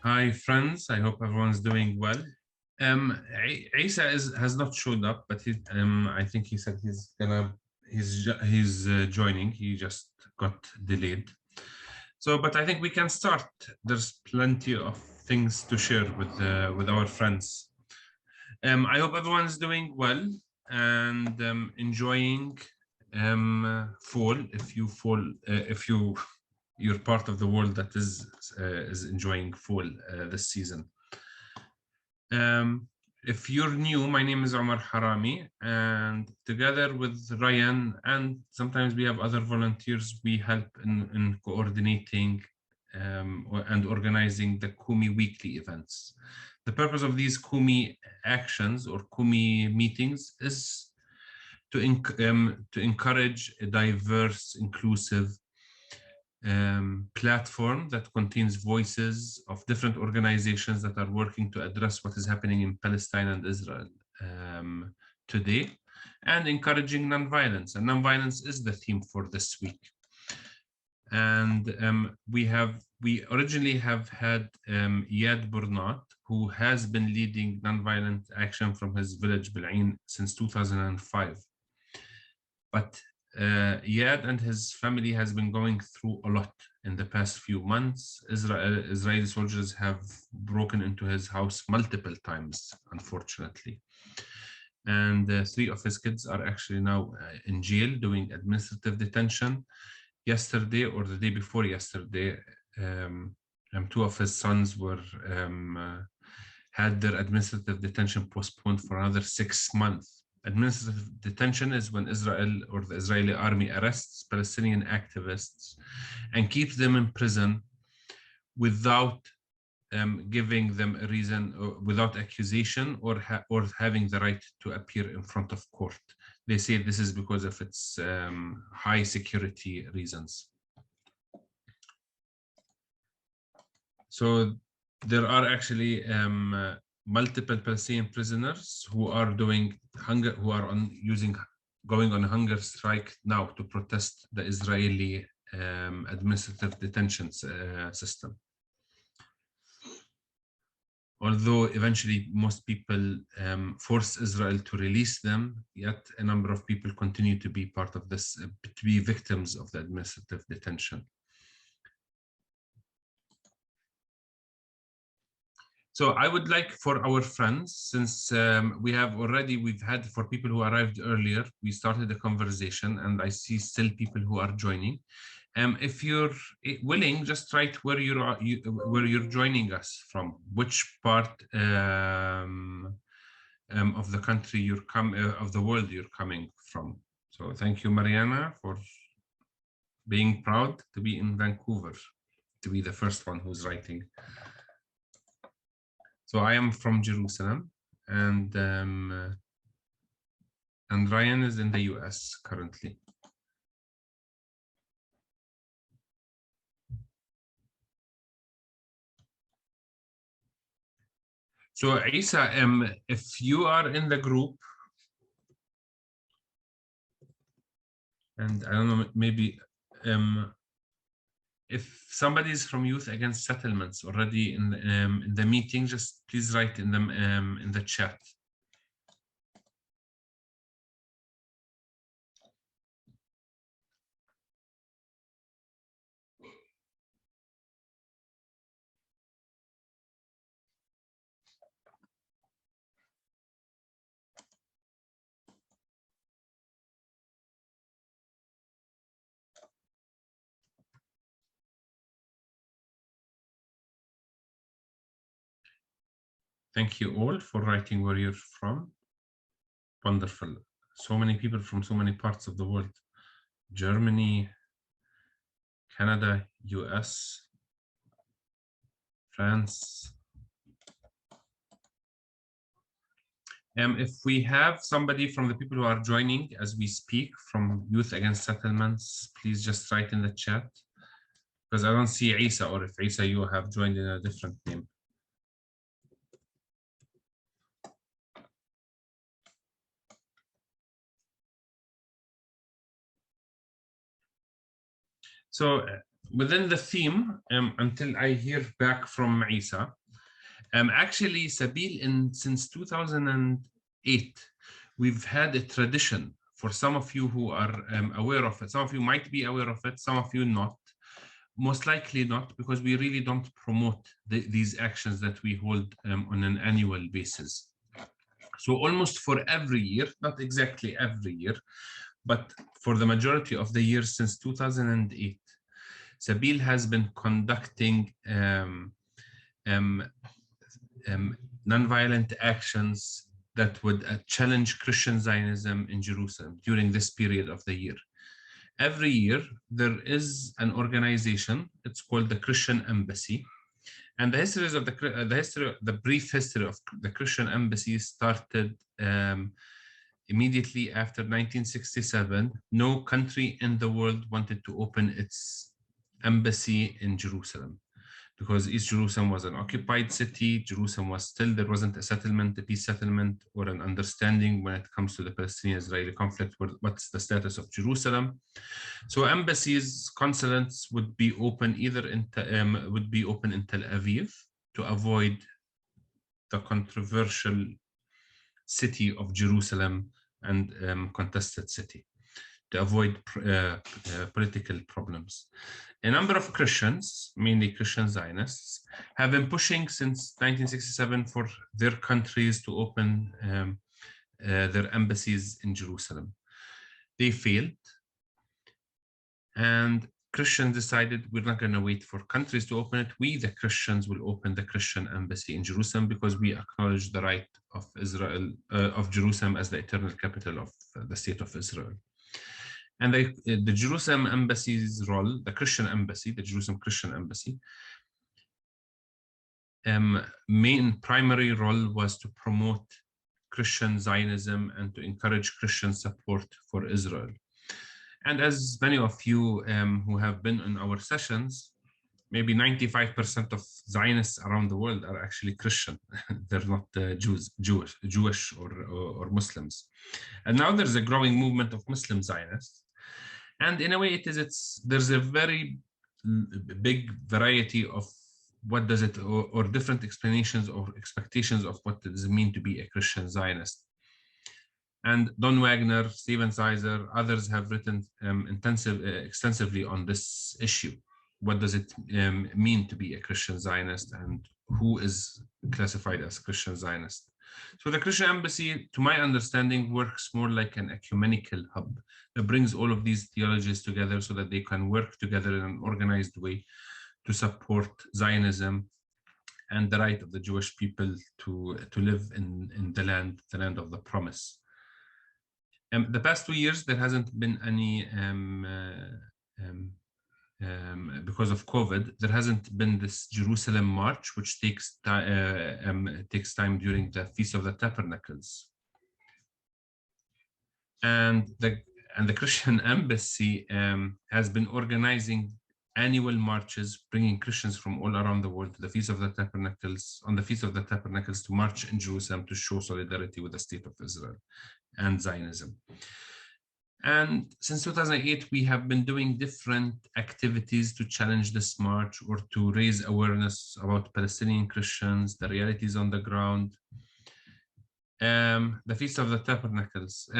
Hi, friends. I hope everyone's doing well. Issa has not showed up, but I think he said he's joining. He just got delayed. So, but I think we can start. There's plenty of things to share with our friends. I hope everyone's doing well and enjoying fall. If you're part of the world that is enjoying fall this season. If you're new, my name is Omar Harami, and together with Ryan, and sometimes we have other volunteers, we help in coordinating and organizing the Kumi weekly events. The purpose of these Kumi actions or Kumi meetings is to encourage a diverse, inclusive platform that contains voices of different organizations that are working to address what is happening in Palestine and Israel today, and encouraging nonviolence. And nonviolence is the theme for this week. And we originally have had Yad Burnat, who has been leading nonviolent action from his village Bil'in since 2005. But Yad and his family has been going through a lot in the past few months. Israeli soldiers have broken into his house multiple times, unfortunately. And 3 of his kids are actually now in jail doing administrative detention. Yesterday or the day before yesterday, 2 of his sons had their administrative detention postponed for another 6 months. Administrative detention is when Israel or the Israeli army arrests Palestinian activists and keeps them in prison without giving them a reason, without accusation or having the right to appear in front of court. They say this is because of its high security reasons. So there are actually multiple Palestinian prisoners who are going on a hunger strike now to protest the Israeli administrative detention system. Although eventually most people force Israel to release them, yet a number of people continue to be part of this, to be victims of the administrative detention. So I would like for our friends, since we've had for people who arrived earlier, we started a conversation and I see still people who are joining. If you're willing, just write where you're joining us from, which part of the country of the world you're coming from. So thank you, Mariana, for being proud to be in Vancouver, to be the first one who's writing. So I am from Jerusalem, and Ryan is in the US currently. So Issa, if you are in the group, and I don't know, maybe if somebody is from Youth Against Settlements already in the meeting, just please write in the chat. Thank you all for writing where you're from. Wonderful. So many people from so many parts of the world. Germany, Canada, US, France. If we have somebody from the people who are joining as we speak from Youth Against Settlements, please just write in the chat. Because I don't see Issa, or if Issa, you have joined in a different name. So within the theme, until I hear back from Issa, actually, Sabil, since 2008, we've had a tradition. For some of you who are aware of it, some of you might be aware of it, some of you not. Most likely not, because we really don't promote these actions that we hold on an annual basis. So almost for every year, not exactly every year, but for the majority of the years since 2008, Sabil has been conducting nonviolent actions that would challenge Christian Zionism in Jerusalem during this period of the year. Every year, there is an organization, it's called the Christian Embassy. And the brief history of the Christian Embassy started immediately after 1967. No country in the world wanted to open its embassy in Jerusalem, because East Jerusalem was an occupied city. Jerusalem was still, there wasn't a settlement, a peace settlement, or an understanding when it comes to the Palestinian-Israeli conflict, what's the status of Jerusalem. So embassies, consulates would be open either in Tel Aviv to avoid the controversial city of Jerusalem and contested city, to avoid political problems. A number of Christians, mainly Christian Zionists, have been pushing since 1967 for their countries to open their embassies in Jerusalem. They failed, and Christians decided, we're not going to wait for countries to open it. We, the Christians, will open the Christian embassy in Jerusalem, because we acknowledge the right of Israel, of Jerusalem as the eternal capital of the state of Israel. And the Jerusalem embassy's role, the Christian embassy, the Jerusalem Christian embassy, main primary role was to promote Christian Zionism and to encourage Christian support for Israel. And as many of you who have been in our sessions, maybe 95% of Zionists around the world are actually Christian. They're not Jewish or Muslims. And now there's a growing movement of Muslim Zionists. And in a way, there's a very big variety of what does it, or different explanations or expectations of what does it mean to be a Christian Zionist. And Don Wagner, Steven Sizer, others have written extensively on this issue. What does it mean to be a Christian Zionist, and who is classified as Christian Zionist? So the Christian Embassy, to my understanding, works more like an ecumenical hub that brings all of these theologies together so that they can work together in an organized way to support Zionism and the right of the Jewish people to live in the land of the promise. The past 2 years, there hasn't been any, because of COVID, there hasn't been this Jerusalem march, which takes time during the Feast of the Tabernacles. And the Christian Embassy has been organizing annual marches, bringing Christians from all around the world to the Feast of the Tabernacles, on the Feast of the Tabernacles, to march in Jerusalem to show solidarity with the state of Israel and Zionism. And since 2008, we have been doing different activities to challenge this march or to raise awareness about Palestinian Christians, the realities on the ground. The Feast of the Tabernacles.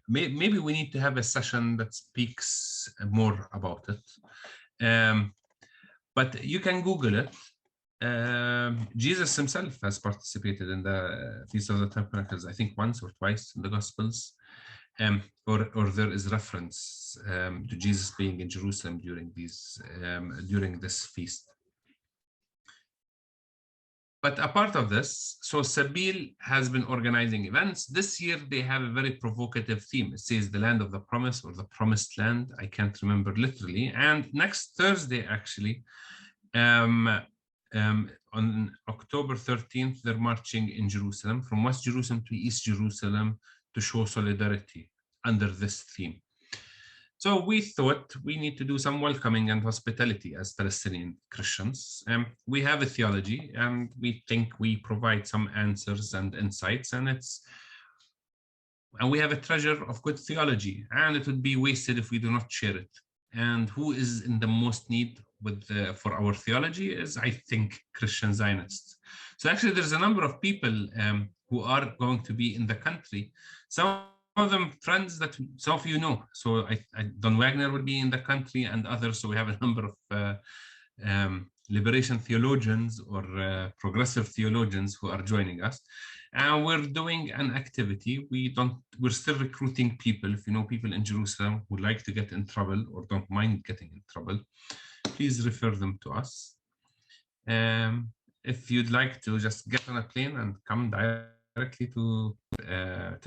Maybe we need to have a session that speaks more about it. But you can Google it. Jesus himself has participated in the Feast of the Tabernacles, I think once or twice in the Gospels, or there is reference to Jesus being in Jerusalem during this feast. But apart of this, so Sabil has been organizing events. This year, they have a very provocative theme. It says the land of the promise, or the promised land. I can't remember literally. And next Thursday, actually, on October 13th, they're marching in Jerusalem, from West Jerusalem to East Jerusalem, to show solidarity under this theme. So we thought we need to do some welcoming and hospitality as Palestinian Christians. We have a theology, and we think we provide some answers and insights, and we have a treasure of good theology, and it would be wasted if we do not share it and who is in the most need with for our theology is, I think, Christian Zionists. So actually, there's a number of people who are going to be in the country. Some of them friends that some of you know. So Don Wagner will be in the country and others. So we have a number of liberation theologians or progressive theologians who are joining us. And we're doing an activity. We're still recruiting people. If you know people in Jerusalem who like to get in trouble or don't mind getting in trouble, please refer them to us. If you'd like to just get on a plane and come directly to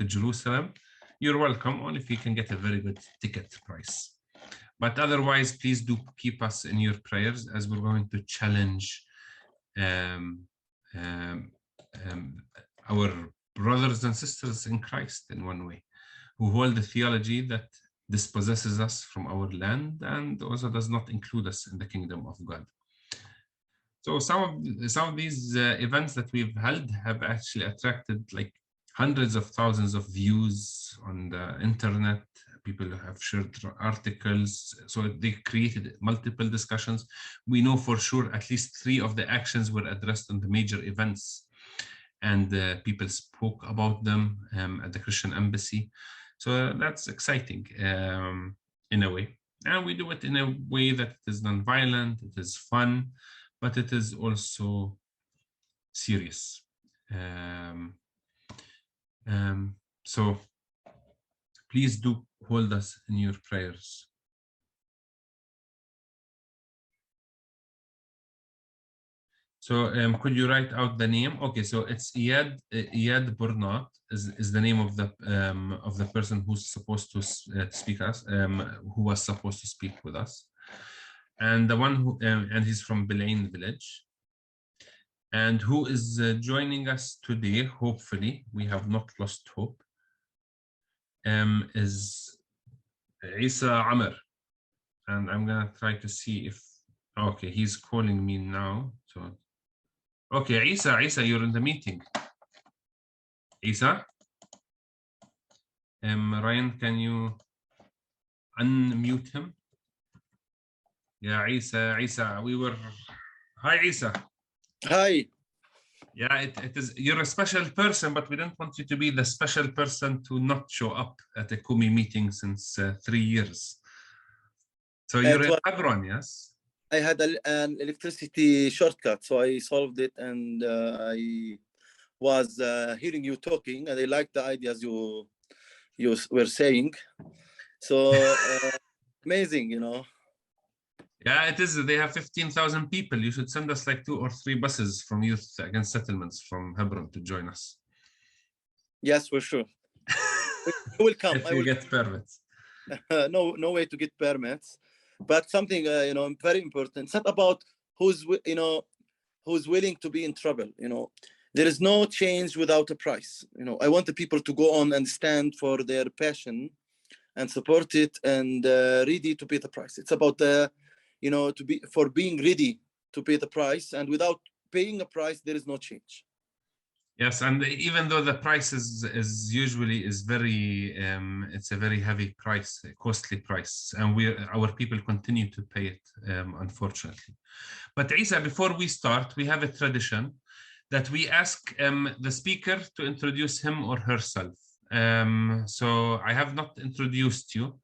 Jerusalem, you're welcome, only if you can get a very good ticket price. But otherwise, please do keep us in your prayers as we're going to challenge our brothers and sisters in Christ in one way, who hold the theology that dispossesses us from our land and also does not include us in the kingdom of God. So some of these events that we've held have actually attracted like hundreds of thousands of views on the internet. People have shared articles, so they created multiple discussions. We know for sure at least 3 of the actions were addressed on the major events, and people spoke about them at the Christian embassy. So that's exciting in a way. And we do it in a way that it is non-violent, it is fun, but it is also serious. So please do hold us in your prayers. So could you write out the name? Okay, so it's Iyad Burnat is the name of the person who's supposed to speak us, who was supposed to speak with us, and the one who and he's from Belain village, and who is joining us today. Hopefully, we have not lost hope. Is Issa Amr, and I'm gonna try to see if okay, he's calling me now. So. Okay, Issa, you're in the meeting. Issa? Ryan, can you unmute him? Yeah, Issa, we were... Hi, Issa. Hi. Yeah, it is, you're a special person, but we don't want you to be the special person to not show up at the Kumi meeting since 3 years. So you're in Hebron, yes? I had an electricity shortcut, so I solved it, and I was hearing you talking, and I liked the ideas you were saying. So amazing, you know. Yeah, it is. They have 15,000 people. You should send us like 2 or 3 buses from Youth Against Settlements from Hebron to join us. Yes, for sure. We will come. If you get permits. No way to get permits. But something you know, very important. It's not about who's willing to be in trouble. You know, there is no change without a price. You know, I want the people to go on and stand for their passion and support it and ready to pay the price. It's about you know, being ready to pay the price, and without paying a price, there is no change. Yes, and even though the price is usually very it's a very heavy price, a costly price, and our people continue to pay it, unfortunately. But Issa, before we start, we have a tradition that we ask the speaker to introduce him or herself. So I have not introduced you.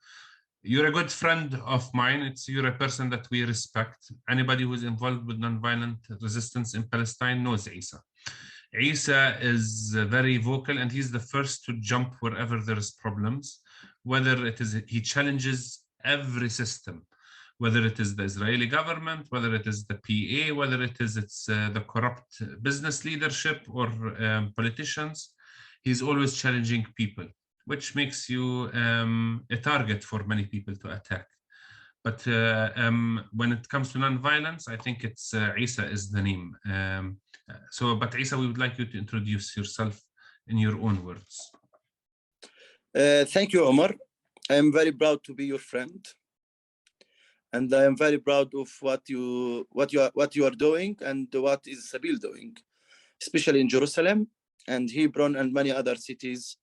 You're a good friend of mine. You're a person that we respect. Anybody who's involved with nonviolent resistance in Palestine knows Issa. Issa is very vocal, and he's the first to jump wherever there is problems, whether it is he challenges every system, whether it is the Israeli government, whether it is the PA, whether it's the corrupt business leadership or politicians. He's always challenging people, which makes you a target for many people to attack. But when it comes to non-violence, I think it's Issa is the name. But Issa, we would like you to introduce yourself in your own words. Thank you, Omar. I am very proud to be your friend, and I am very proud of what you are doing and what is Sabil doing, especially in Jerusalem and Hebron and many other cities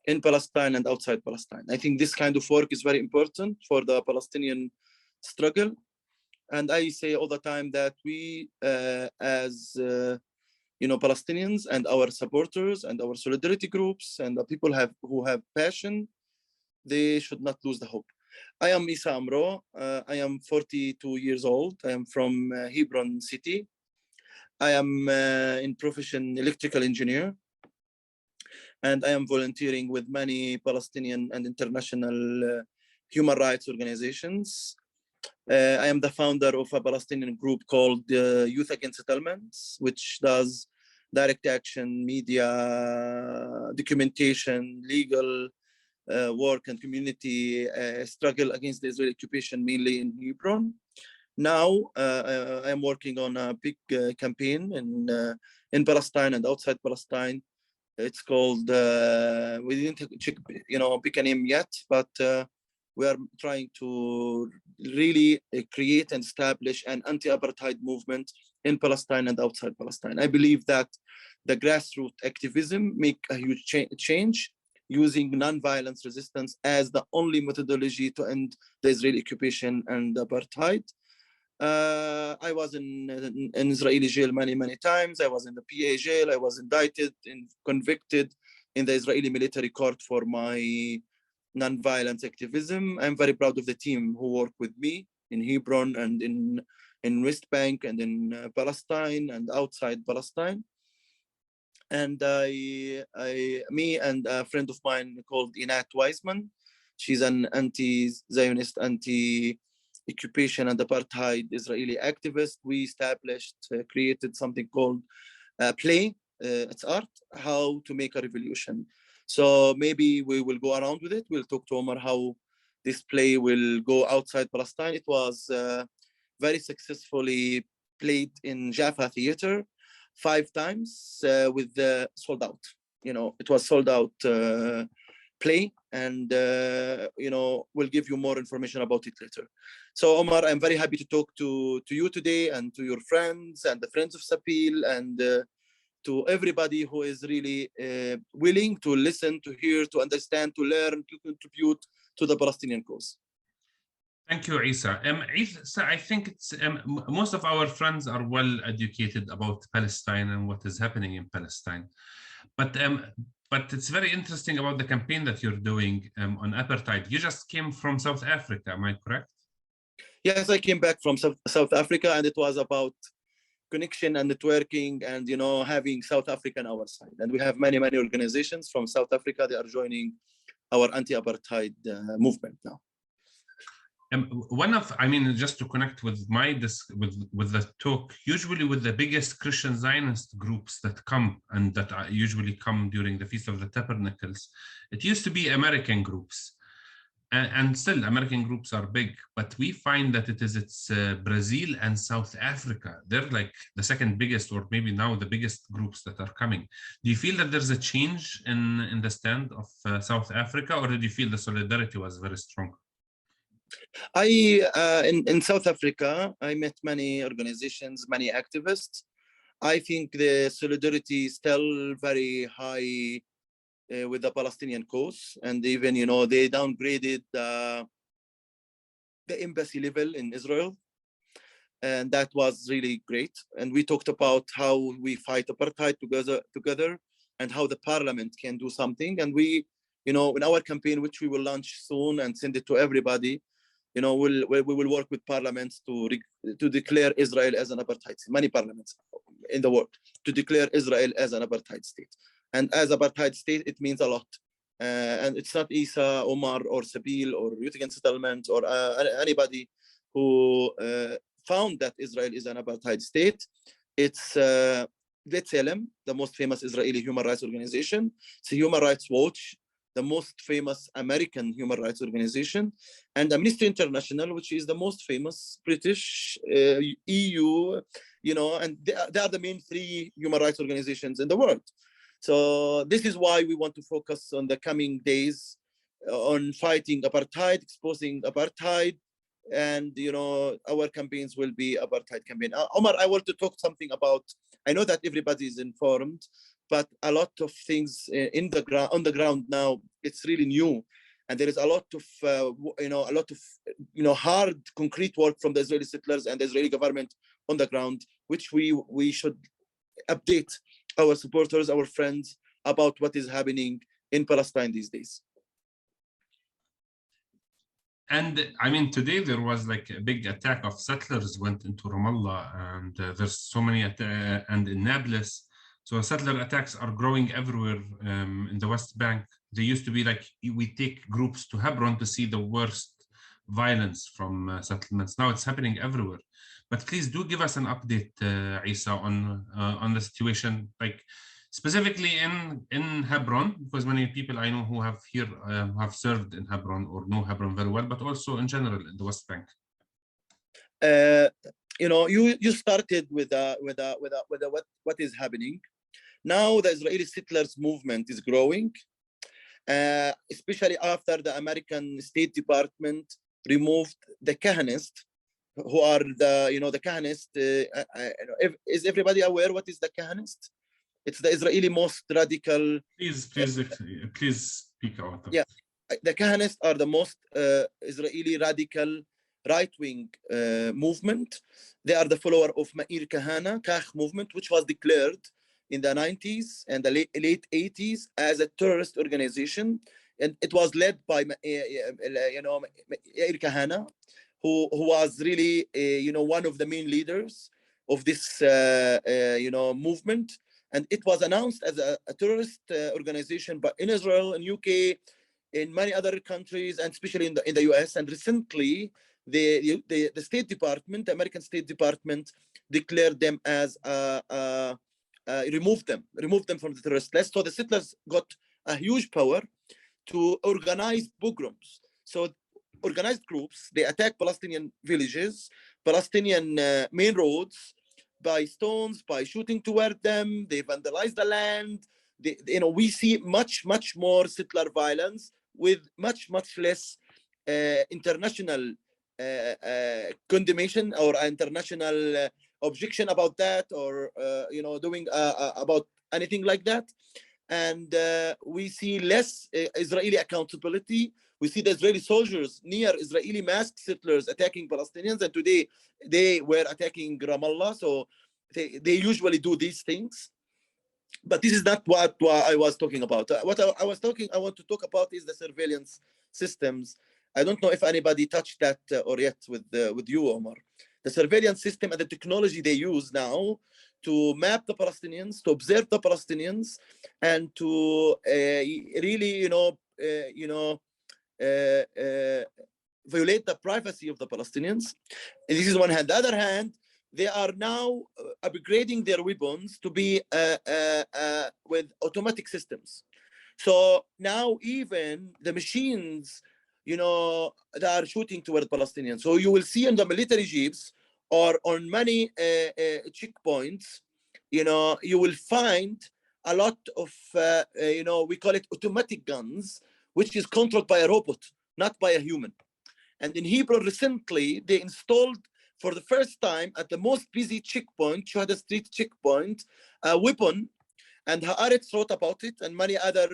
in Palestine and outside Palestine. I think this kind of work is very important for the Palestinian struggle. And I say all the time that we, as Palestinians and our supporters and our solidarity groups and the people who have passion, they should not lose the hope. I am Issa Amro. I am 42 years old. I am from Hebron city. I am in profession electrical engineer, and I am volunteering with many Palestinian and international human rights organizations. I am the founder of a Palestinian group called Youth Against Settlements, which does direct action, media, documentation, legal work and community struggle against the Israeli occupation, mainly in Hebron. Now I am working on a big campaign in Palestine and outside Palestine. It's called, we didn't pick a name yet, but we are trying to really create and establish an anti-apartheid movement in Palestine and outside Palestine. I believe that the grassroots activism make a huge change, using non-violence resistance as the only methodology to end the Israeli occupation and apartheid. I was in Israeli jail many times. I was in the PA jail. I was indicted and convicted in the Israeli military court for my non-violence activism. I'm very proud of the team who work with me in Hebron and in West Bank and in Palestine and outside Palestine. And me and a friend of mine called Inat Weisman, she's an anti-Zionist, anti-occupation and apartheid Israeli activist. We created something called Play, it's art, how to make a revolution. So maybe we will go around with it. We'll talk to Omar how this play will go outside Palestine. It was very successfully played in Jaffa Theater 5 times with the sold out. It was sold out play, and we'll give you more information about it later. So Omar, I'm very happy to talk to you today and to your friends and the friends of Sapil and to everybody who is really willing to listen, to hear, to understand, to learn, to contribute to the Palestinian cause. Thank you, Issa. Issa, I think it's most of our friends are well educated about Palestine and what is happening in Palestine, but it's very interesting about the campaign that you're doing on apartheid. You just came from South Africa, am I correct? Yes, I came back from South Africa, and it was about connection and networking and having South Africa on our side. And we have many organizations from South Africa. They are joining our anti-apartheid movement now. Just to connect with with the talk, usually with the biggest Christian Zionist groups that come and that usually come during the Feast of the Tabernacles, it used to be American groups. And still, American groups are big, but we find that it's Brazil and South Africa. They're like the second biggest, or maybe now the biggest groups that are coming. Do you feel that there's a change in the stand of South Africa, or did you feel the solidarity was very strong? In South Africa, I met many organizations, many activists. I think the solidarity is still very high with the Palestinian cause, and even they downgraded the embassy level in Israel, and that was really great. And we talked about how we fight apartheid together and how the parliament can do something. And we in our campaign, which we will launch soon and send it to everybody, we will work with parliaments to declare Israel as an apartheid state. Many parliaments in the world to declare Israel as an apartheid state. And as apartheid state, it means a lot. And it's not Issa, Omar, or Sabil, or Youth Against Settlements, or anybody who found that Israel is an apartheid state. It's B'Tselem, the most famous Israeli human rights organization. It's a Human Rights Watch, the most famous American human rights organization, and Amnesty International, which is the most famous British, EU, and they are the main 3 human rights organizations in the world. So this is why we want to focus on the coming days on fighting apartheid, exposing apartheid, and our campaigns will be apartheid campaign. Omar, I want to talk something about. I know that everybody is informed, but a lot of things on the ground now, it's really new. and there is a lot of hard concrete work from the Israeli settlers and the Israeli government on the ground, which we should update our supporters, our friends, about what is happening in Palestine these days. And I mean, today there was like a big attack of settlers went into Ramallah, and there's so many, and in Nablus. So settler attacks are growing everywhere in the West Bank. They used to be like, we take groups to Hebron to see the worst violence from settlements. Now it's happening everywhere. But please do give us an update, Issa, on the situation, like specifically in Hebron, because many people I know who have here have served in Hebron or know Hebron very well, but also in general in the West Bank. You started with what is happening. Now the Israeli settlers movement is growing, especially after the American State Department removed the Kahanist, who are the Kahanist. Is everybody aware what is the Kahanist? It's the Israeli most radical. Please speak out. Yeah, the Kahanists are the most Israeli radical right-wing movement. They are the follower of Meir Kahane, Kach movement, which was declared in the 90s and the late 80s as a terrorist organization, and it was led by Meir Kahane, who was really one of the main leaders of this movement. And it was announced as a terrorist organization, but in Israel, in UK, in many other countries, and especially in the US. And recently, the State Department, the American State Department, declared them as removed them from the terrorist list. So the settlers got a huge power to organize pogroms. So organized groups, they attack Palestinian villages, Palestinian main roads, by stones, by shooting toward them. They vandalize the land. We see much more settler violence with much less international condemnation or international objection about that, or doing about anything like that. And we see less Israeli accountability. We see the Israeli soldiers near Israeli masked settlers attacking Palestinians, and today they were attacking Ramallah. So they usually do these things. But this is not what I was talking about. I want to talk about is the surveillance systems. I don't know if anybody touched that or yet with you, Omar. The surveillance system and the technology they use now to map the Palestinians, to observe the Palestinians, and to really, violate the privacy of the Palestinians. And this is one hand. The other hand, they are now upgrading their weapons to be with automatic systems. So now even the machines, that are shooting toward Palestinians. So you will see in the military jeeps or on many checkpoints, you will find a lot of, we call it automatic guns, which is controlled by a robot, not by a human. And in Hebron recently, they installed for the first time at the most busy checkpoint, Shuhada Street checkpoint, a weapon. And Haaretz wrote about it, and many other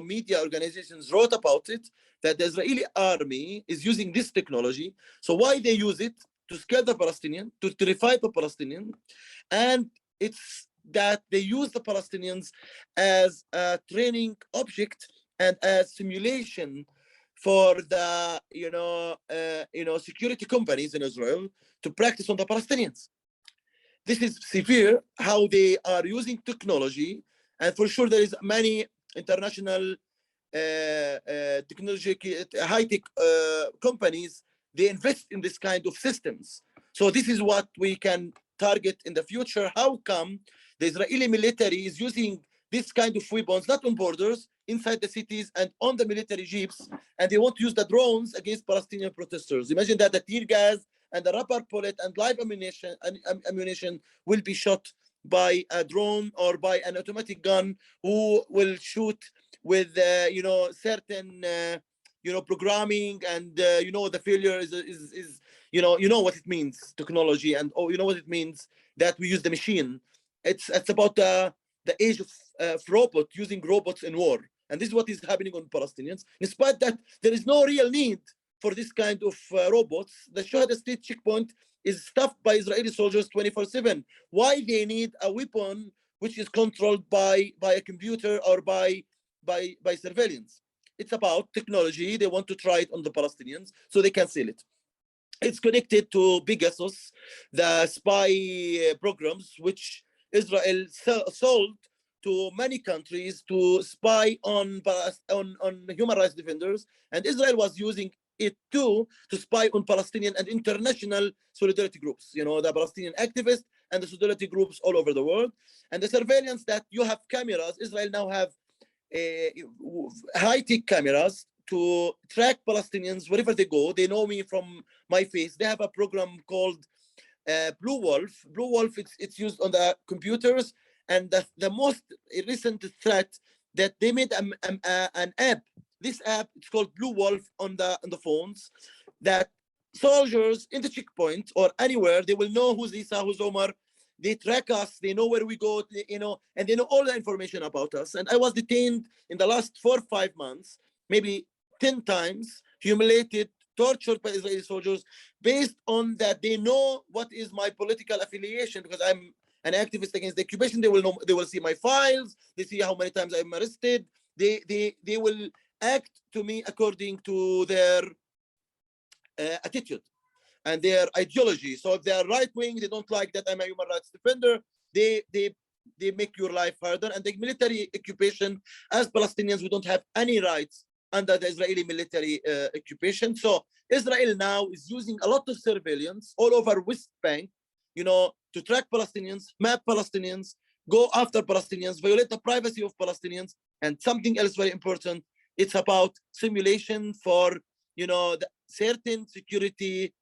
media organizations wrote about it, that the Israeli army is using this technology. So why they use it? To scare the Palestinian, to terrify the Palestinian. And it's that they use the Palestinians as a training object and a simulation for the security companies in Israel to practice on the Palestinians. This is severe how they are using technology, and for sure there is many international technology, high-tech companies. They invest in this kind of systems. So this is what we can target in the future. How come the Israeli military is using this kind of weapons, not on borders, inside the cities and on the military jeeps, and they want to use the drones against Palestinian protesters? Imagine that the tear gas and the rubber bullet and live ammunition will be shot by a drone or by an automatic gun, who will shoot with certain programming, and the failure is what it means, technology, and what it means that we use the machine. It's about the age of robot, using robots in war, And this is what is happening on Palestinians. Despite that, there is no real need for this kind of robots. The Shuhada State checkpoint is staffed by Israeli soldiers 24/7. Why they need a weapon which is controlled by a computer or by surveillance? It's about technology. They want to try it on the Palestinians so they can sell it. It's connected to Pegasus, the spy programs which Israel sold to many countries to spy on human rights defenders, and Israel was using it too to spy on Palestinian and international solidarity groups, you know, the Palestinian activists and the solidarity groups all over the world. And the surveillance that you have cameras, Israel now have high-tech cameras to track Palestinians wherever they go. They know me from my face. They have a program called Blue Wolf. Blue Wolf, it's used on the computers. And the most recent threat that they made an app. This app, it's called Blue Wolf on the phones, that soldiers in the checkpoint or anywhere, they will know who's Issa, who's Omar. They track us, they know where we go, you know, and they know all the information about us. And I was detained in the last 4 or 5 months, maybe 10 times, humiliated, tortured by Israeli soldiers based on that they know what is my political affiliation, because I'm an activist against the occupation. They will know, they will see my files, they see how many times I'm arrested. They will act to me according to their attitude and their ideology. So if they are right wing, they don't like that I'm a human rights defender, they make your life harder. And the military occupation, as Palestinians, we don't have any rights under the Israeli military occupation. So Israel now is using a lot of surveillance all over West Bank, you know, to track Palestinians, map Palestinians, go after Palestinians, violate the privacy of Palestinians. And something else very important, it's about simulation for, you know, the certain security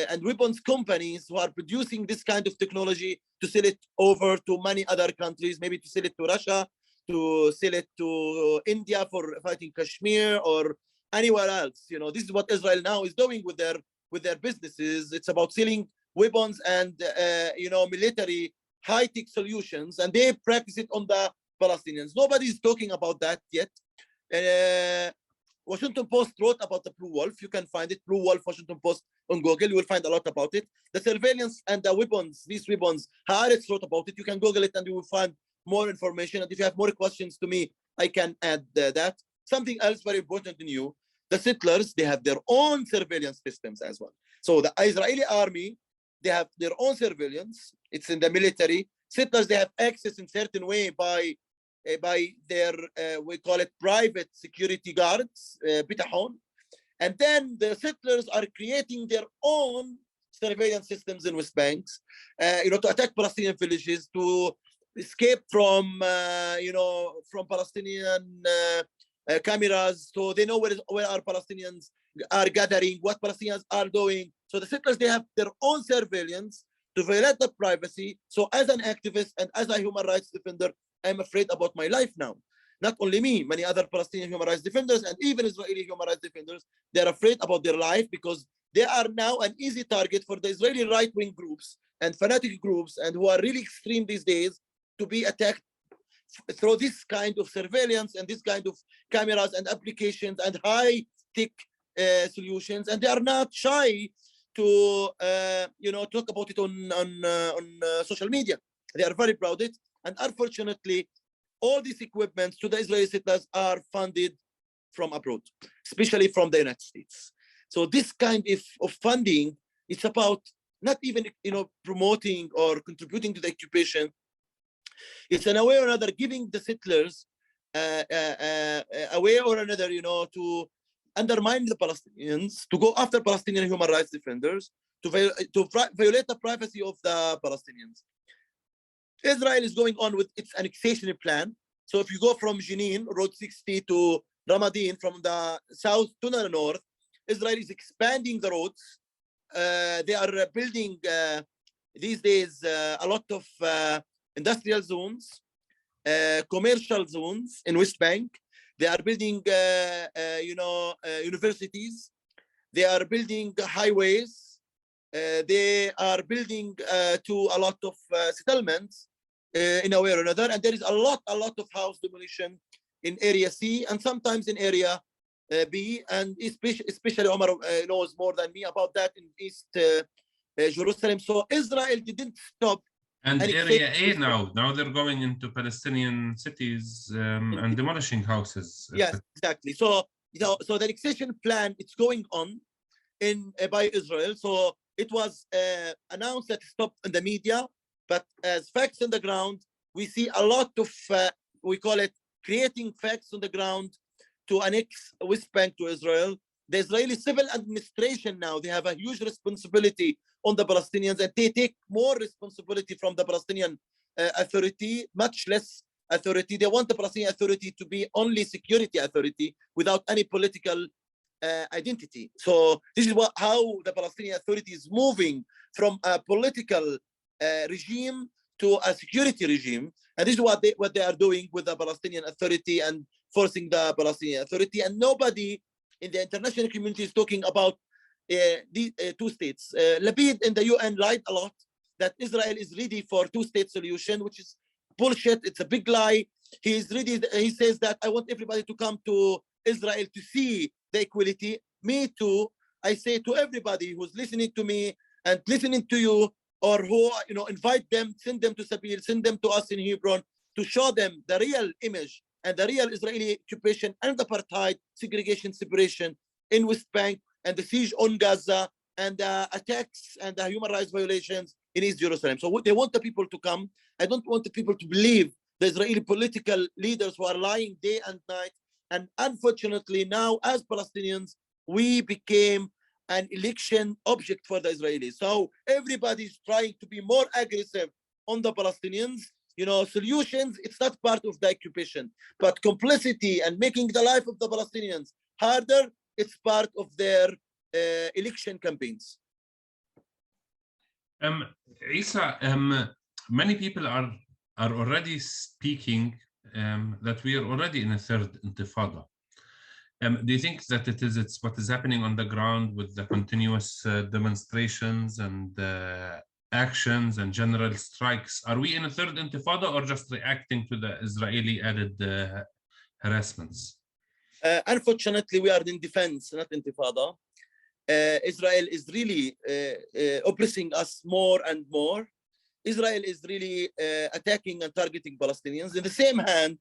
and weapons companies who are producing this kind of technology to sell it over to many other countries, maybe to sell it to Russia, to sell it to India for fighting Kashmir or anywhere else. You know, this is what Israel now is doing with their businesses. It's about selling weapons and you know, military high-tech solutions, and they practice it on the Palestinians. Nobody is talking about that yet. Washington Post wrote about the Blue Wolf. You can find it, Blue Wolf, Washington Post on Google. You will find a lot about it. The surveillance and the weapons, these weapons, Haaretz wrote about it. You can Google it and you will find more information. And if you have more questions to me, I can add that. Something else very important in you, the settlers, they have their own surveillance systems as well. So the Israeli army, they have their own surveillance. It's in the military. Settlers, they have access in certain way by their, we call it private security guards, bitahon. And then the settlers are creating their own surveillance systems in West Banks, you know, to attack Palestinian villages, to escape from, you know, from Palestinian cameras. So they know where our Palestinians are gathering, what Palestinians are doing. So the settlers, they have their own surveillance to violate the privacy. So as an activist and as a human rights defender, I'm afraid about my life now. Not only me, many other Palestinian human rights defenders and even Israeli human rights defenders, they're afraid about their life because they are now an easy target for the Israeli right-wing groups and fanatic groups, and who are really extreme these days, to be attacked through this kind of surveillance and this kind of cameras and applications and high-tech solutions. And they are not shy to you know, talk about it on social media. They are very proud of it. And unfortunately, all these equipments to the Israeli settlers are funded from abroad, especially from the United States. So this kind of funding, it's about not even, you know, promoting or contributing to the occupation. It's in a way or another giving the settlers a way or another, you know, to undermine the Palestinians, to go after Palestinian human rights defenders, to violate the privacy of the Palestinians. Israel is going on with its annexation plan. So if you go from Jenin, Road 60 to Ramadin, from the south to the north, Israel is expanding the roads. They are building these days a lot of industrial zones, commercial zones in West Bank. They are building, you know, universities. They are building highways. They are building to a lot of settlements in a way or another. And there is a lot of house demolition in area C and sometimes in area B, and especially Omar knows more than me about that in East Jerusalem. So Israel didn't stop. And area A now they're going into Palestinian cities and demolishing houses. Yes, exactly. So so the annexation plan, it's going on by Israel. So it was announced that it stopped in the media, but as facts on the ground, we see a lot of we call it creating facts on the ground to annex West Bank to Israel. The Israeli civil administration now, they have a huge responsibility on the Palestinians, and they take more responsibility from the Palestinian Authority, much less authority. They want the Palestinian Authority to be only security authority without any political identity. So this is how the Palestinian Authority is moving from a political regime to a security regime, and this is what they are doing with the Palestinian Authority and forcing the Palestinian Authority. And nobody in the international community is talking about the two states. Lapid in the UN lied a lot that Israel is ready for two-state solution, which is bullshit. It's a big lie. He is ready. He says that I want everybody to come to Israel to see the equality. Me too. I say to everybody who's listening to me and listening to you, or who invite them, send them to Sabir, send them to us in Hebron to show them the real image and the real Israeli occupation and apartheid, segregation, separation in West Bank, and the siege on Gaza, and the attacks and the human rights violations in East Jerusalem. So they want the people to come. I don't want the people to believe the Israeli political leaders who are lying day and night. And unfortunately now, as Palestinians, we became an election object for the Israelis. So everybody's trying to be more aggressive on the Palestinians. Solutions, it's not part of the occupation, but complicity and making the life of the Palestinians harder, it's part of their election campaigns. Issa, many people are already speaking that we are already in a third intifada. Do you think that it's what is happening on the ground with the continuous demonstrations and actions and general strikes? Are we in a third intifada or just reacting to the Israeli added harassments? Unfortunately, we are in defense, not intifada. Israel is really oppressing us more and more. Israel is really attacking and targeting Palestinians. In the same hand,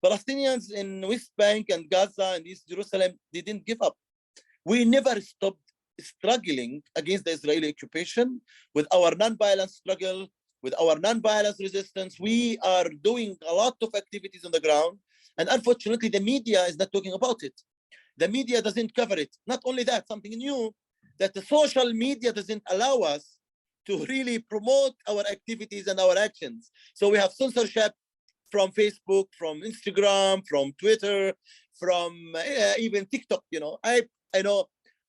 Palestinians in West Bank and Gaza and East Jerusalem, they didn't give up. We never stopped struggling against the Israeli occupation with our non-violent struggle, with our non-violence resistance. We are doing a lot of activities on the ground. And unfortunately, the media is not talking about it. The media doesn't cover it. Not only that, something new, that the social media doesn't allow us to really promote our activities and our actions. So we have censorship from Facebook, from Instagram, from Twitter, from even TikTok.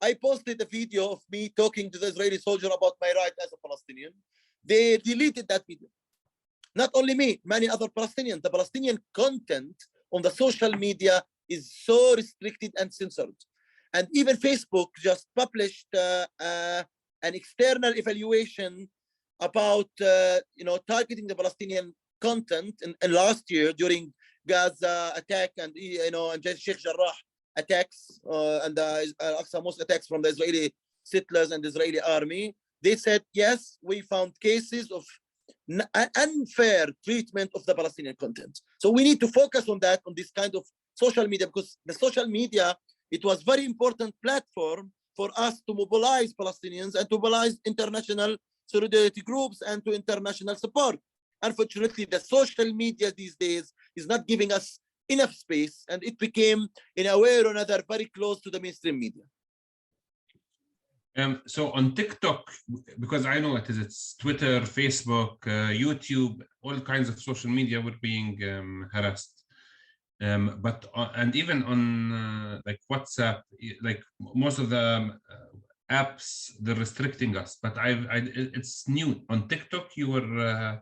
I posted a video of me talking to the Israeli soldier about my right as a Palestinian. They deleted that video. Not only me, many other Palestinians. The Palestinian content on the social media is so restricted and censored. And even Facebook just published an external evaluation about targeting the Palestinian content in last year during Gaza attack and and Sheikh Jarrah attacks and the Al-Aqsa Mosque attacks from the Israeli settlers and the Israeli army. They said, yes, we found cases of unfair treatment of the Palestinian content. So we need to focus on that, on this kind of social media, because the social media, it was very important platform for us to mobilize Palestinians and to mobilize international solidarity groups and to international support. Unfortunately, the social media these days is not giving us enough space, and it became, in a way or another, very close to the mainstream media. So on TikTok, because I know it's Twitter, Facebook, YouTube, all kinds of social media were being harassed. And even on like WhatsApp, like most of the apps, they're restricting us. But it's new. On TikTok, you were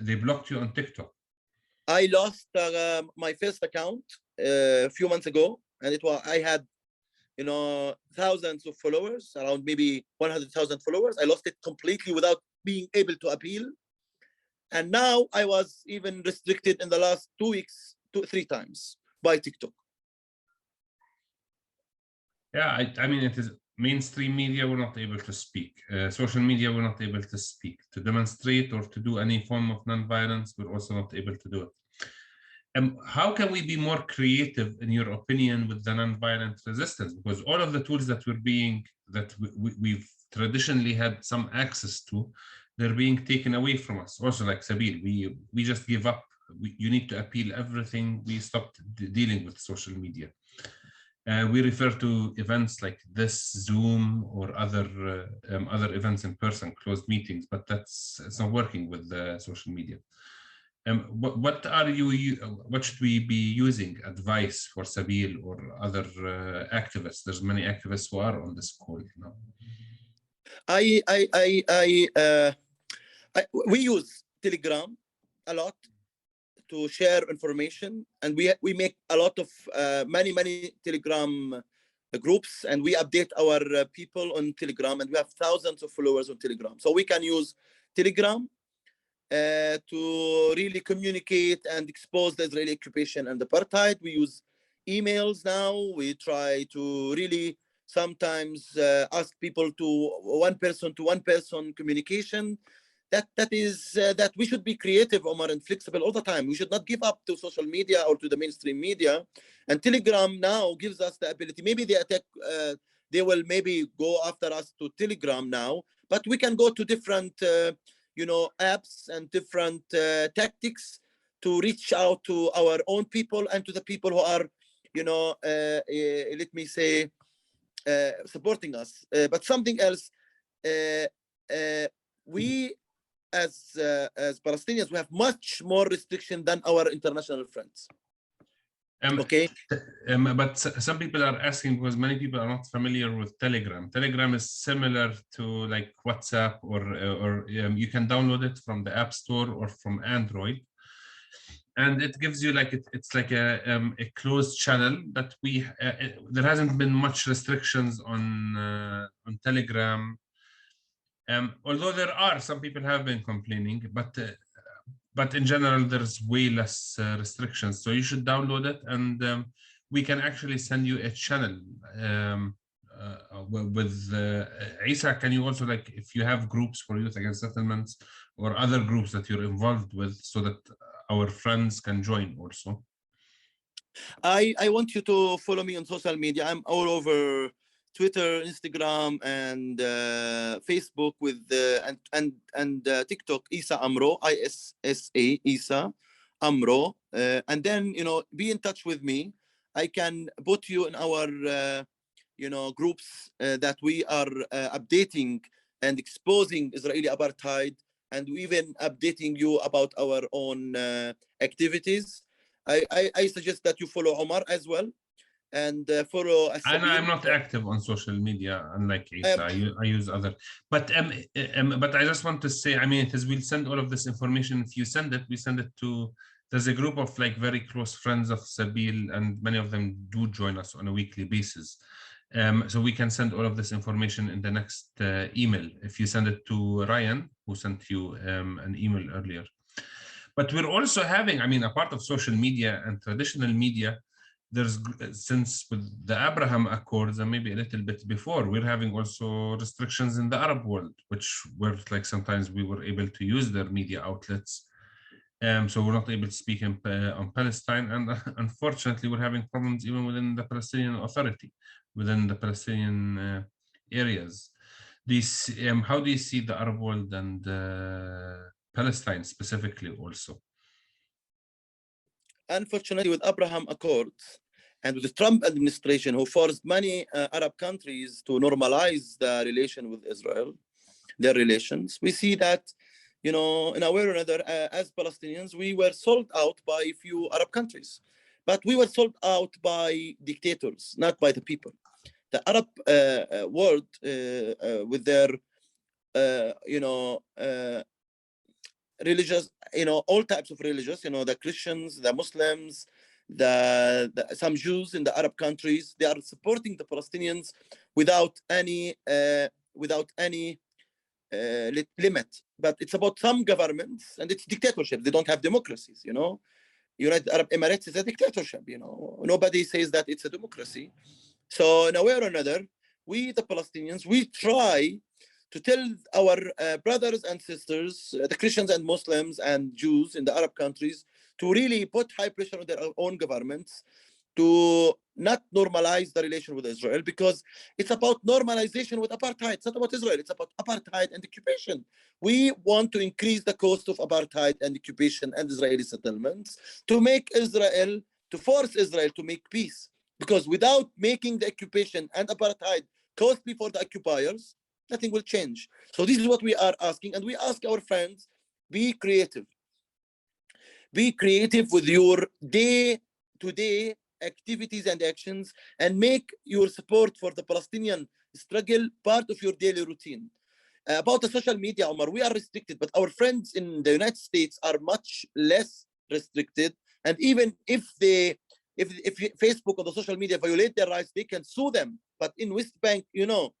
they blocked you on TikTok. I lost my first account a few months ago, and I had thousands of followers, around maybe 100,000 followers. I lost it completely without being able to appeal. And now I was even restricted in the last 2 weeks 3 times by TikTok. Yeah, I mean, it is mainstream media were not able to speak. Social media were not able to speak. To demonstrate or to do any form of nonviolence, we're also not able to do it. How can we be more creative, in your opinion, with the nonviolent resistance? Because all of the tools that we've traditionally had some access to, they're being taken away from us. Also, like Sabil, we just give up. You need to appeal everything. We stopped dealing with social media. We refer to events like this, Zoom, or other events in person, closed meetings, but it's not working with social media. What should we be using advice for Sabil or other activists? There's many activists who are on this call now. We use Telegram a lot to share information, and we make a lot of many Telegram groups, and we update our people on Telegram, and we have thousands of followers on Telegram. So we can use Telegram to really communicate and expose the Israeli occupation and apartheid. We use emails now. We try to really sometimes ask people to one-person communication. That we should be creative, Omar, and flexible all the time. We should not give up to social media or to the mainstream media. And Telegram now gives us the ability. Maybe they will maybe go after us to Telegram now, but we can go to different apps and different tactics to reach out to our own people and to the people who are let me say supporting us. But something else, we as Palestinians, we have much more restriction than our international friends. Okay. But some people are asking, because many people are not familiar with Telegram. Telegram is similar to like WhatsApp, or you can download it from the App Store or from Android, and it gives you it's like a closed channel that there hasn't been much restrictions on Telegram. Although there are some people have been complaining, but in general, there's way less restrictions. So you should download it, and we can actually send you a channel with Issa. Can you also, if you have groups for youth against settlements or other groups that you're involved with, so that our friends can join also? I want you to follow me on social media. I'm all over Twitter, Instagram, and Facebook with and TikTok. Issa Amro, ISSA Issa Amro, and then be in touch with me. I can put you in our groups that we are updating and exposing Israeli apartheid, and even updating you about our own activities. I suggest that you follow Omar as well, and follow. I'm not active on social media, unlike Issa. I use other. But I just want to say, I mean, we'll send all of this information. If you send it, we send it to. There's a group of very close friends of Sabil, and many of them do join us on a weekly basis. So we can send all of this information in the next email. If you send it to Ryan, who sent you an email earlier. But we're also having, I mean, a part of social media and traditional media, since with the Abraham Accords and maybe a little bit before, we're having also restrictions in the Arab world, which were sometimes we were able to use their media outlets. So we're not able to speak on Palestine, and unfortunately we're having problems even within the Palestinian Authority, within the Palestinian areas. How do you see the Arab world and Palestine specifically also? Unfortunately, with Abraham Accords and with the Trump administration, who forced many Arab countries to normalize the relation with Israel, their relations, we see that, in a way or another, as Palestinians, we were sold out by a few Arab countries, but we were sold out by dictators, not by the people. The Arab world, with their, religious, all types of religious, the Christians, the Muslims, some Jews in the Arab countries, they are supporting the Palestinians without any limit. But it's about some governments, and it's dictatorship. They don't have democracies, United Arab Emirates is a dictatorship. Nobody says that it's a democracy. So in a way or another, we, the Palestinians, we try to tell our brothers and sisters, the Christians and Muslims and Jews in the Arab countries, to really put high pressure on their own governments to not normalize the relation with Israel, because it's about normalization with apartheid. It's not about Israel. It's about apartheid and occupation. We want to increase the cost of apartheid and occupation and Israeli settlements to force Israel to make peace. Because without making the occupation and apartheid costly for the occupiers, nothing will change. So this is what we are asking. And we ask our friends, be creative. Be creative with your day-to-day activities and actions, and make your support for the Palestinian struggle part of your daily routine. About the social media, Omar, we are restricted, but our friends in the United States are much less restricted. And even if Facebook or the social media violate their rights, they can sue them. But in West Bank,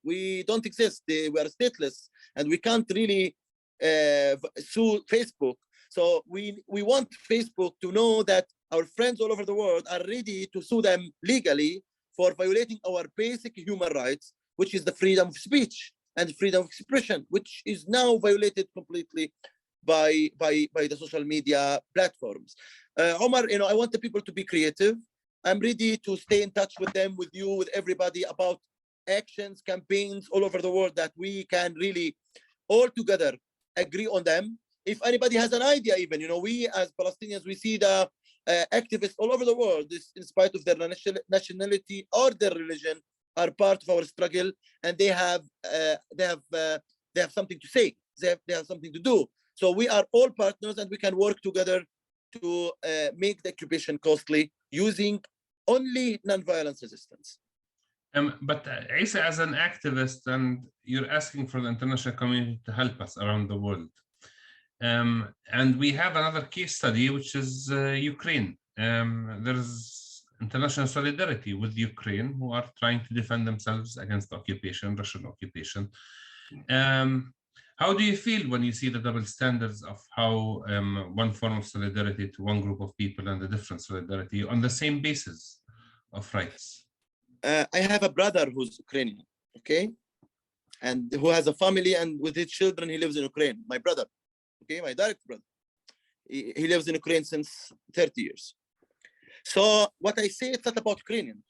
we don't exist. We are stateless, and we can't really sue Facebook. So we want Facebook to know that our friends all over the world are ready to sue them legally for violating our basic human rights, which is the freedom of speech and freedom of expression, which is now violated completely by the social media platforms. Omar, I want the people to be creative. I'm ready to stay in touch with them, with you, with everybody, about actions, campaigns all over the world that we can really all together agree on them. If anybody has an idea, even, we as Palestinians, we see the activists all over the world, in spite of their nationality or their religion, are part of our struggle, and they have something to say. They have something to do. So we are all partners, and we can work together to make the occupation costly using only non-violence resistance. But Issa, as an activist, and you're asking for the international community to help us around the world. And we have another case study, which is Ukraine. There's international solidarity with Ukraine, who are trying to defend themselves against occupation, Russian occupation. How do you feel when you see the double standards of how one form of solidarity to one group of people and a different solidarity on the same basis of rights? I have a brother who's Ukrainian, okay? And who has a family, and with his children, he lives in Ukraine. My brother, okay, my direct brother. He lives in Ukraine since 30 years. So what I say, it's not about Ukrainian.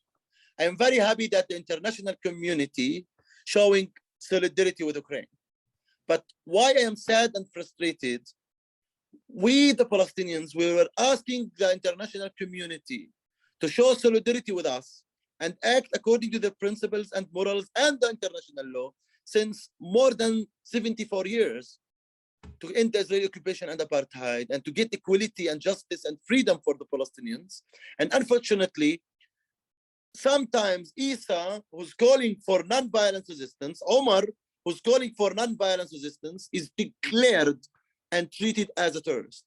I am very happy that the international community showing solidarity with Ukraine. But why I am sad and frustrated, we, the Palestinians, we were asking the international community to show solidarity with us and act according to the principles and morals and the international law since more than 74 years to end the Israeli occupation and apartheid and to get equality and justice and freedom for the Palestinians. And unfortunately, sometimes Issa, who's calling for non-violence resistance, Omar, who's calling for non-violence resistance, is declared and treated as a terrorist.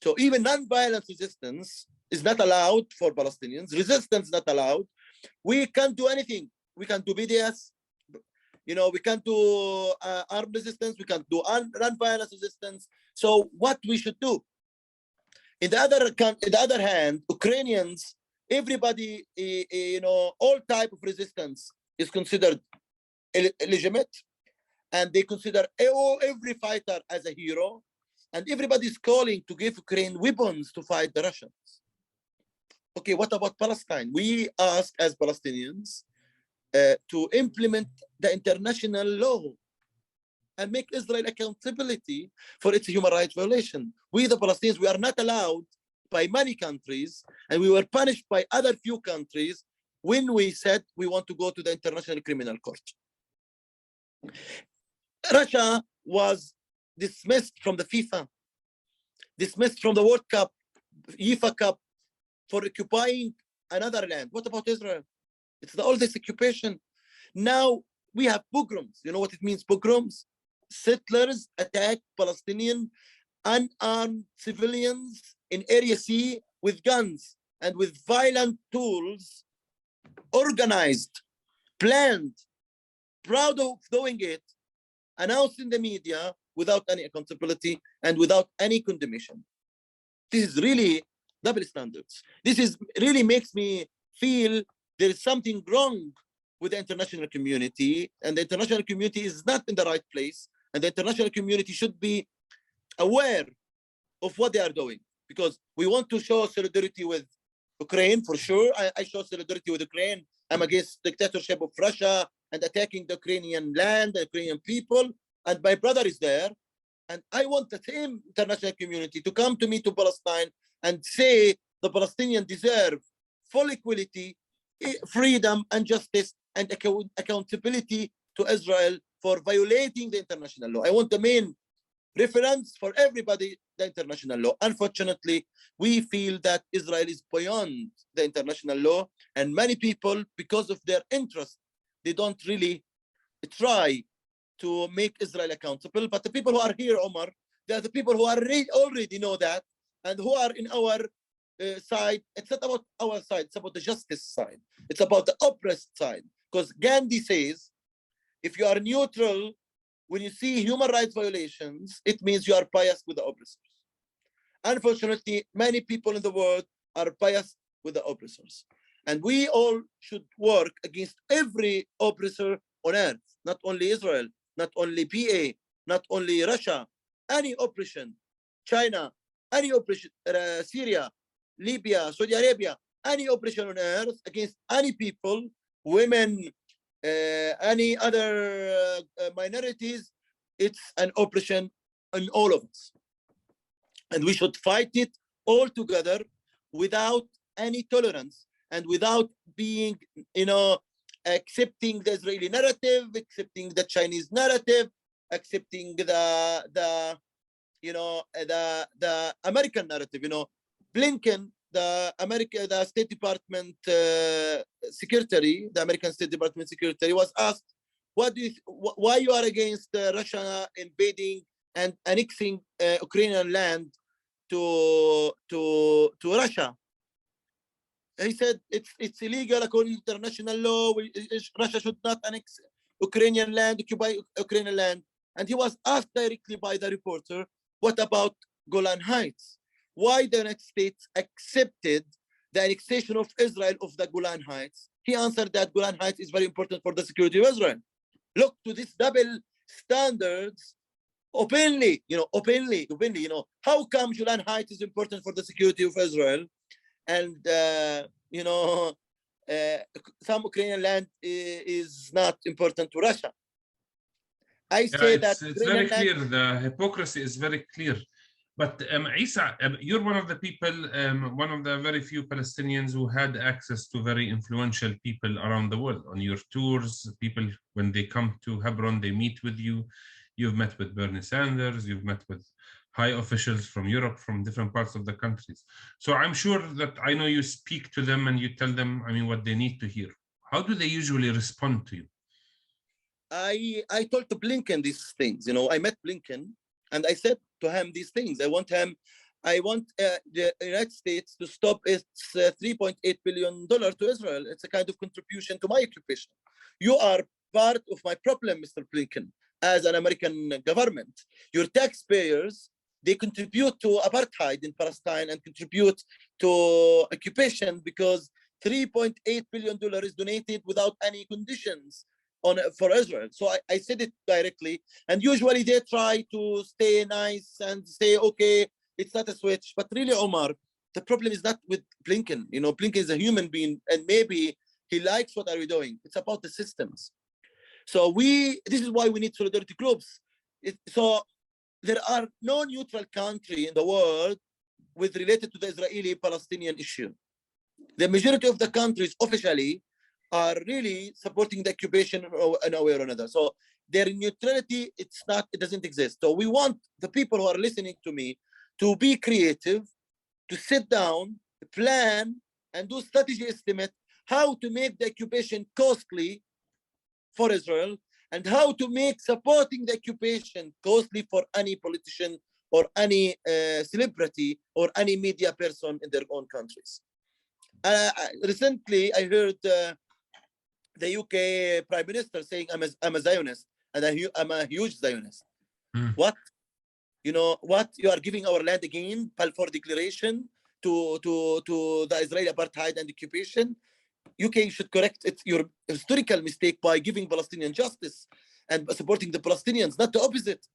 So even non-violence resistance is not allowed for Palestinians. Resistance is not allowed. We can't do anything. We can't do BDS. We can't do armed resistance. We can't do non-violence resistance. So what we should do? In the other hand, Ukrainians, everybody, all type of resistance is considered illegitimate, and they consider every fighter as a hero, and everybody is calling to give Ukraine weapons to fight the Russians. Okay, what about Palestine? We ask as Palestinians to implement the international law and make Israel accountability for its human rights violation. We, the Palestinians, we are not allowed by many countries, and we were punished by other few countries when we said we want to go to the International Criminal Court. Russia was dismissed from the FIFA, dismissed from the World Cup, UEFA Cup, for occupying another land. What about Israel? It's the oldest occupation. Now we have pogroms. You know what it means, pogroms? Settlers attack Palestinian unarmed civilians in Area C with guns and with violent tools, organized, planned, proud of doing it, announced in the media without any accountability and without any condemnation. This is really double standards. This is really makes me feel there is something wrong with the international community, and the international community is not in the right place, and the international community should be aware of what they are doing, because we want to show solidarity with Ukraine for sure. I show solidarity with Ukraine. I'm against dictatorship of Russia and attacking the Ukrainian land, the Ukrainian people, and my brother is there. And I want the same international community to come to me to Palestine and say the Palestinians deserve full equality, freedom and justice, and accountability to Israel for violating the international law. I want the main reference for everybody, the international law. Unfortunately, we feel that Israel is beyond the international law, and many people, because of their interest, they don't really try to make Israel accountable. But the people who are here, Omar, they are the people who are already know that, and who are in our side. It's not about our side, it's about the justice side. It's about the oppressed side. Because Gandhi says, if you are neutral, when you see human rights violations, it means you are biased with the oppressors. Unfortunately, many people in the world are biased with the oppressors. And we all should work against every oppressor on earth, not only Israel, not only PA, not only Russia, any oppression, China, any oppression, Syria, Libya, Saudi Arabia, any oppression on earth against any people, women, any other minorities, it's an oppression on all of us. And we should fight it all together without any tolerance and without being, accepting the Israeli narrative, accepting the Chinese narrative, accepting the American narrative. Blinken, the State Department secretary, the American State Department secretary, was asked, why you are against Russia invading and annexing Ukrainian land to Russia? He said it's illegal according to international law. Russia should not annex Ukrainian land, occupy Ukrainian land. And he was asked directly by the reporter, what about Golan Heights? Why the United States accepted the annexation of Israel of the Golan Heights? He answered that Golan Heights is very important for the security of Israel. Look to this double standards openly, openly. How come Golan Heights is important for the security of Israel? And, some Ukrainian land is not important to Russia. I say it's very land, clear. The hypocrisy is very clear. But Issa, you're one of the people, one of the very few Palestinians who had access to very influential people around the world. On your tours, people, when they come to Hebron, they meet with you. You've met with Bernie Sanders, you've met with high officials from Europe, from different parts of the countries. So I'm sure that I know you speak to them and you tell them, what they need to hear. How do they usually respond to you? I told to Blinken these things. I met Blinken and I said to him these things. I want the United States to stop its $3.8 billion to Israel. It's a kind of contribution to my occupation. You are part of my problem, Mr. Blinken, as an American government. Your taxpayers, they contribute to apartheid in Palestine and contribute to occupation, because $3.8 billion is donated without any conditions for Israel. So I said it directly, and usually they try to stay nice and say, okay, it's not a switch. But really, Omar, the problem is not with Blinken. Blinken is a human being, and maybe he likes what are we doing. It's about the systems. So this is why we need solidarity groups. So there are no neutral country in the world related to the Israeli-Palestinian issue. The majority of the countries officially are really supporting the occupation in a way or another. So their neutrality, it doesn't exist. So we want the people who are listening to me to be creative, to sit down, plan, and do strategy estimate how to make the occupation costly for Israel, and how to make supporting the occupation costly for any politician or any celebrity or any media person in their own countries. Recently, I heard the UK Prime Minister saying, I'm a Zionist, and I'm a huge Zionist. What? What? You are giving our land again, Balfour Declaration, to the Israeli apartheid and occupation, UK should correct your historical mistake by giving Palestinian justice and supporting the Palestinians, not the opposite.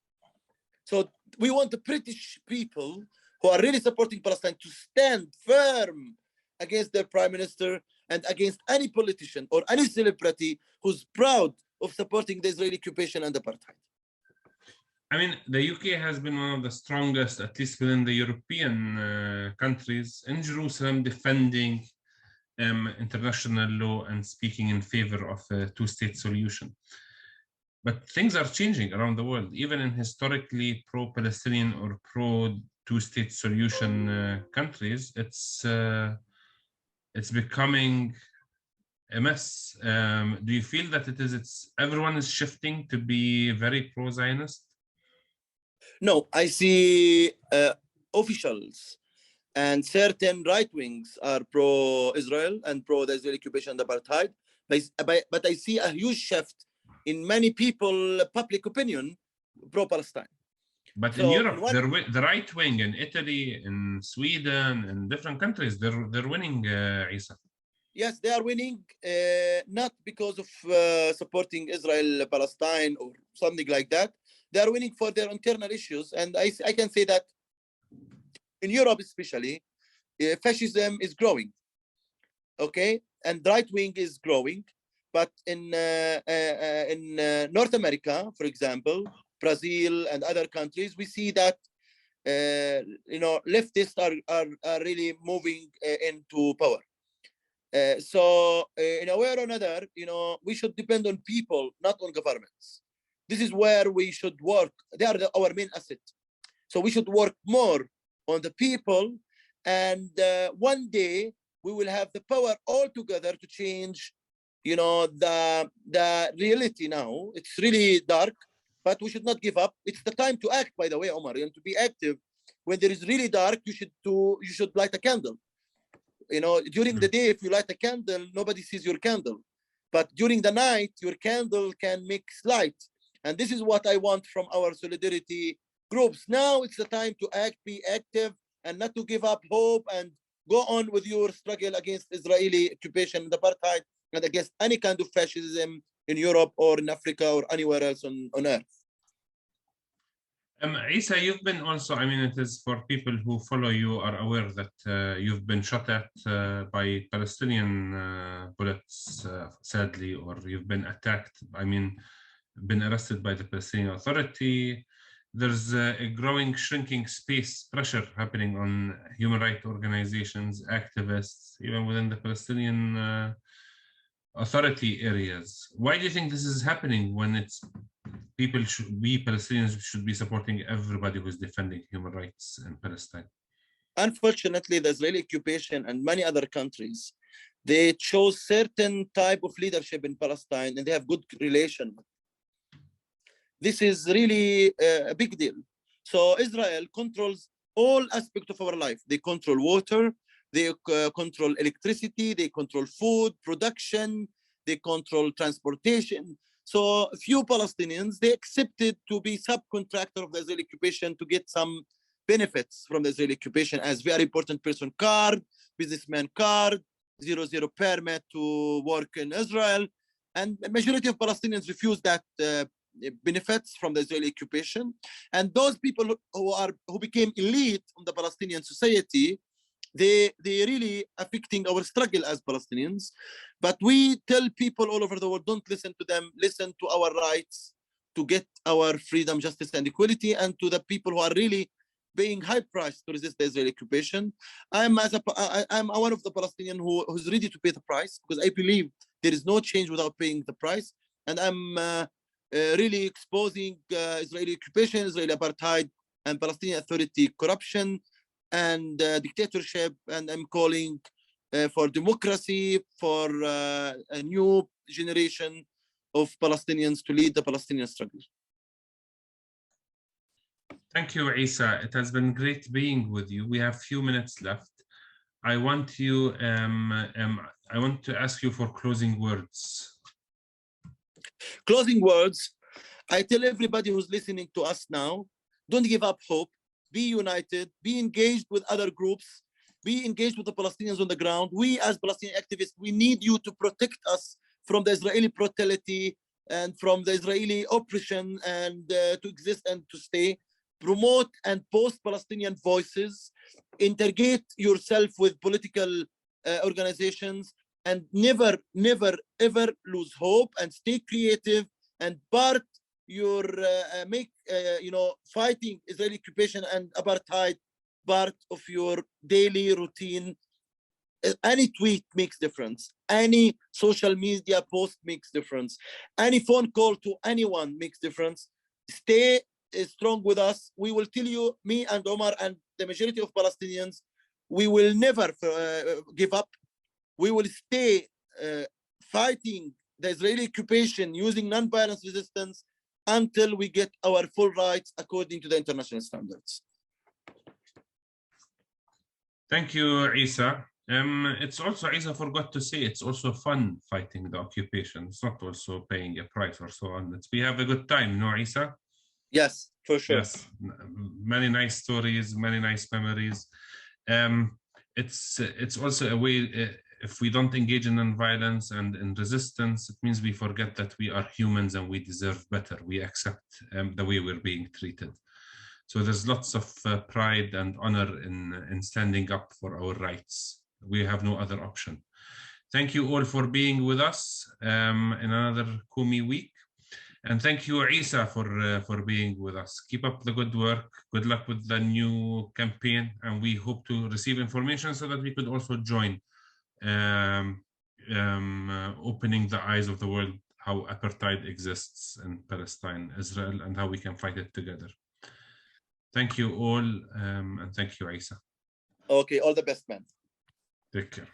So we want the British people who are really supporting Palestine to stand firm against their prime minister and against any politician or any celebrity who's proud of supporting the Israeli occupation and apartheid. I mean, the UK has been one of the strongest, at least within the European countries, in Jerusalem, defending international law and speaking in favor of a two-state solution. But things are changing around the world, even in historically pro-Palestinian or pro-two-state solution countries. It's becoming a mess. Do you feel that everyone is shifting to be very pro-Zionist? No, I see officials and certain right wings are pro-Israel and pro the Israeli occupation and apartheid. But I see a huge shift in many people, public opinion, pro-Palestine. But in Europe, the right wing in Italy, in Sweden, in different countries, they're winning, Issa. Yes, they are winning, not because of supporting Israel, Palestine, or something like that. They are winning for their internal issues. And I can say that in Europe especially, fascism is growing, okay? And right wing is growing. But in North America, for example, Brazil and other countries, we see that leftists are really moving into power. So in a way or another, we should depend on people, not on governments. This is where we should work. They are our main asset. So we should work more on the people, and one day we will have the power all together to change the reality. Now it's really dark, but we should not give up. It's the time to act, by the way, Omar, and to be active. When there is really dark, you should light a candle. During the day, if you light a candle, nobody sees your candle. But during the night, your candle can make light. And this is what I want from our solidarity groups. Now it's the time to act, be active, and not to give up hope, and go on with your struggle against Israeli occupation and apartheid, and against any kind of fascism in Europe or in Africa or anywhere else on earth. Issa, you've been also, I mean, it is for people who follow you are aware that you've been shot at by Palestinian bullets, sadly, or you've been attacked, I mean, been arrested by the Palestinian Authority. There's a growing, shrinking space pressure happening on human rights organizations, activists, even within the Palestinian Authority areas. Why do you think this is happening when Palestinians should be supporting everybody who's defending human rights in Palestine? Unfortunately, the Israeli occupation and many other countries, they chose certain type of leadership in Palestine, and they have good relation. This is really a big deal. So Israel controls all aspects of our life. They control water, they control electricity, they control food production, they control transportation. So few Palestinians, they accepted to be subcontractor of the Israeli occupation to get some benefits from the Israeli occupation, as very important person card, businessman card, 00 permit to work in Israel. And the majority of Palestinians refuse that benefits from the Israeli occupation. And those people who became elite in the Palestinian society, they really affecting our struggle as Palestinians. But we tell people all over the world, don't listen to them, listen to our rights to get our freedom, justice, and equality, and to the people who are really paying high price to resist the Israeli occupation. I'm one of the Palestinians who's ready to pay the price, because I believe there is no change without paying the price. And I'm really exposing Israeli occupation, Israeli apartheid, and Palestinian Authority corruption and dictatorship. And I'm calling for democracy, for a new generation of Palestinians to lead the Palestinian struggle. Thank you, Issa. It has been great being with you. We have a few minutes left. I want to ask you for closing words. Closing words. I tell everybody who's listening to us now, don't give up hope. Be united. Be engaged with other groups. Be engaged with the Palestinians on the ground. We as Palestinian activists, we need you to protect us from the Israeli brutality and from the Israeli oppression, and to exist and to stay. Promote and post Palestinian voices. Integrate yourself with political organizations, and never, never, ever lose hope, and stay creative, and part your fighting Israeli occupation and apartheid part of your daily routine. Any tweet makes difference. Any social media post makes difference. Any phone call to anyone makes difference. Stay strong with us. We will tell you, me and Omar and the majority of Palestinians, we will never give up. We will stay fighting the Israeli occupation using non-violence resistance until we get our full rights according to the international standards. Thank you, Issa. It's also, Issa forgot to say, it's also fun fighting the occupation. It's not also paying a price or so on. We have a good time, no, Issa? Yes, for sure. Yes, many nice stories, many nice memories. It's also a way, if we don't engage in non-violence and in resistance, it means we forget that we are humans and we deserve better. We accept the way we're being treated. So there's lots of pride and honor in standing up for our rights. We have no other option. Thank you all for being with us in another Kumi week. And thank you, Issa, for being with us. Keep up the good work. Good luck with the new campaign. And we hope to receive information so that we could also join opening the eyes of the world how apartheid exists in Palestine, Israel, and how we can fight it together. Thank you all, and thank you, Issa. Okay, all the best, man. Take care.